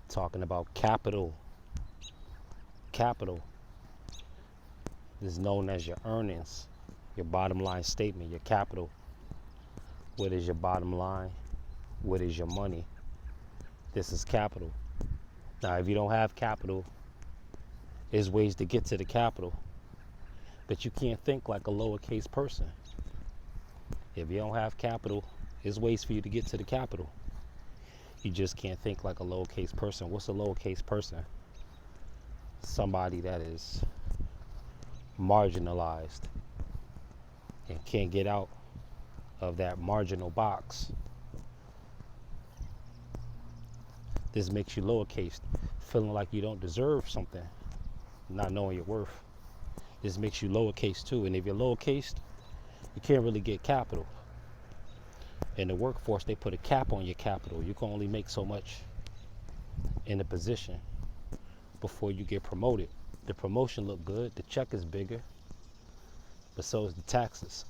Talking about capital. Capital is known as your earnings, your bottom line statement, your capital. What is your bottom line? What is your money? This is capital. Now, if you don't have capital, there's ways to get to the capital, but you can't think like a lowercase person. If you don't have capital, there's ways for you to get to the capital. You just can't think like a lowercase person. What's a lowercase person? Somebody that is marginalized and can't get out of that marginal box. This makes you lowercase, feeling like you don't deserve something, not knowing your worth. This makes you lowercase too. And if you're lowercase, you can't really get capital. In the workforce, they put a cap on your capital. You can only make so much in a position before you get promoted. The promotion look good, the check is bigger, but so is the taxes.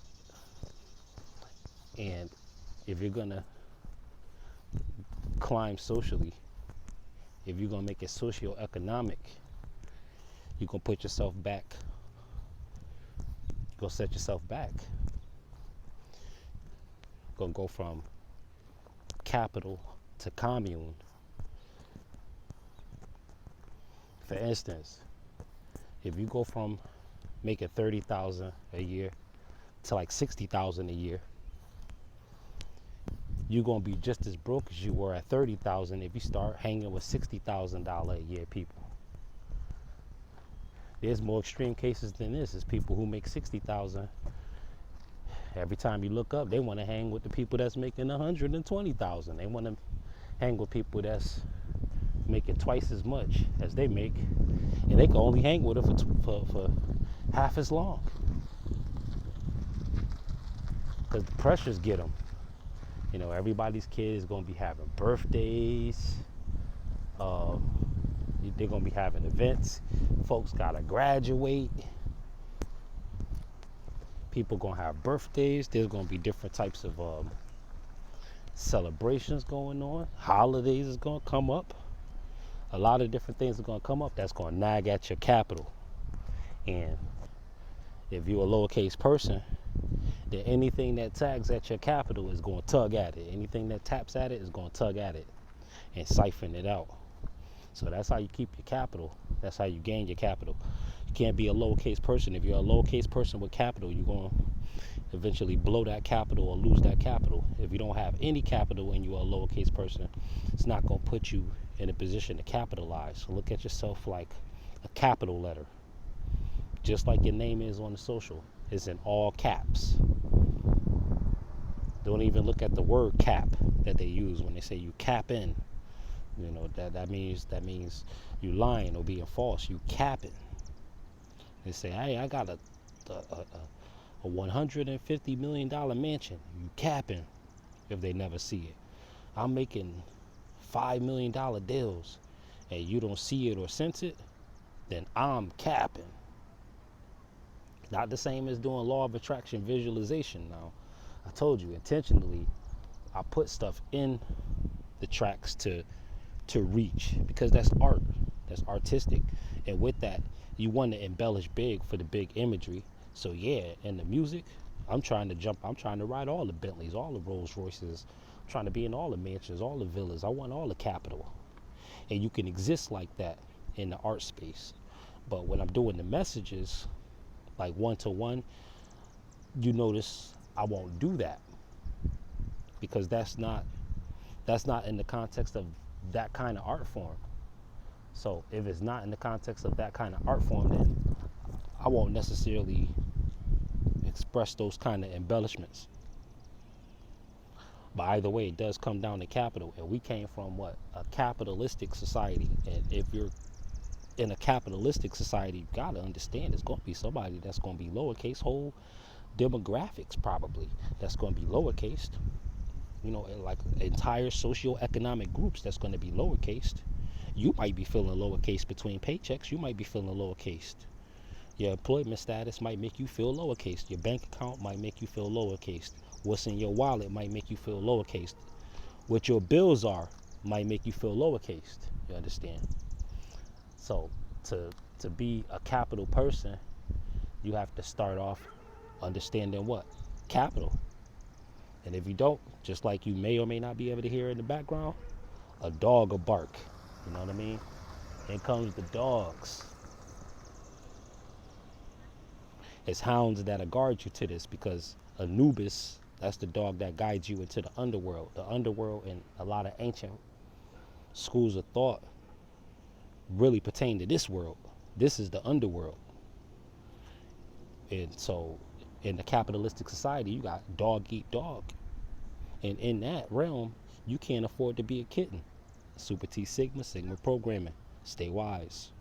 And if you're gonna climb socially, if you're gonna make it socio-economic, you're gonna put yourself back. You're gonna set yourself back. You're gonna go from capital to commune. For instance, if you go from making $30,000 a year to like $60,000 a year, you're gonna be just as broke as you were at $30,000 if you start hanging with $60,000 a year people. There's more extreme cases than this. It's people who make $60,000. Every time you look up, they want to hang with the people that's making $120,000. They want to hang with people that's making twice as much as they make, and they can only hang with them for half as long because the pressures get them. You know, everybody's kid is going to be having birthdays. They're going to be having events. Folks got to graduate. People going to have birthdays. There's going to be different types of celebrations going on. Holidays is going to come up. A lot of different things are going to come up that's going to nag at your capital. And if you're a lowercase person, then anything that tags at your capital is going to tug at it. Anything that taps at it is going to tug at it and siphon it out. So that's how you keep your capital. That's how you gain your capital. You can't be a lowercase person. If you're a lowercase person with capital, you're going to eventually blow that capital or lose that capital. If you don't have any capital and you're a lowercase person, it's not going to put you in a position to capitalize. So look at yourself like a capital letter. Just like your name is on the social. It's in all caps. Don't even look at the word cap that they use when they say you cap in. You know, that means you lying or being false. You capping. They say, hey, I got a $150 million mansion. You capping if they never see it. I'm making $5 million deals and you don't see it or sense it, then I'm capping. Not the same as doing law of attraction visualization. Now, I told you intentionally, I put stuff in the tracks to reach because that's art, that's artistic, and with that, you want to embellish big for the big imagery. So yeah, in the music, I'm trying to ride all the Bentleys, all the Rolls Royces, I'm trying to be in all the mansions, all the villas. I want all the capital, and you can exist like that in the art space. But when I'm doing the messages, like one-to-one, you notice I won't do that because that's not in the context of that kind of art form. So if it's not in the context of that kind of art form, then I won't necessarily express those kind of embellishments. But either way, it does come down to capital, and we came from what? A capitalistic society. And if you're in a capitalistic society, you gotta understand it's gonna be somebody that's gonna be lowercase, whole demographics probably that's gonna be lowercase. You know, like entire socio-economic groups that's gonna be lowercase. You might be feeling lowercase between paychecks. You might be feeling lowercase. Your employment status might make you feel lowercase. Your bank account might make you feel lowercase. What's in your wallet might make you feel lowercase. What your bills are might make you feel lowercase. You understand? So to be a capital person, you have to start off understanding what? Capital. And if you don't, just like you may or may not be able to hear in the background, a dog will bark. You know what I mean? Here comes the dogs. It's hounds that'll guard you to this, because Anubis, that's the dog that guides you into the underworld. The underworld and a lot of ancient schools of thought really pertain to this world. This is the underworld. And so in the capitalistic society, you got dog eat dog. And in that realm, you can't afford to be a kitten. Super T Sigma, Sigma programming. Stay wise.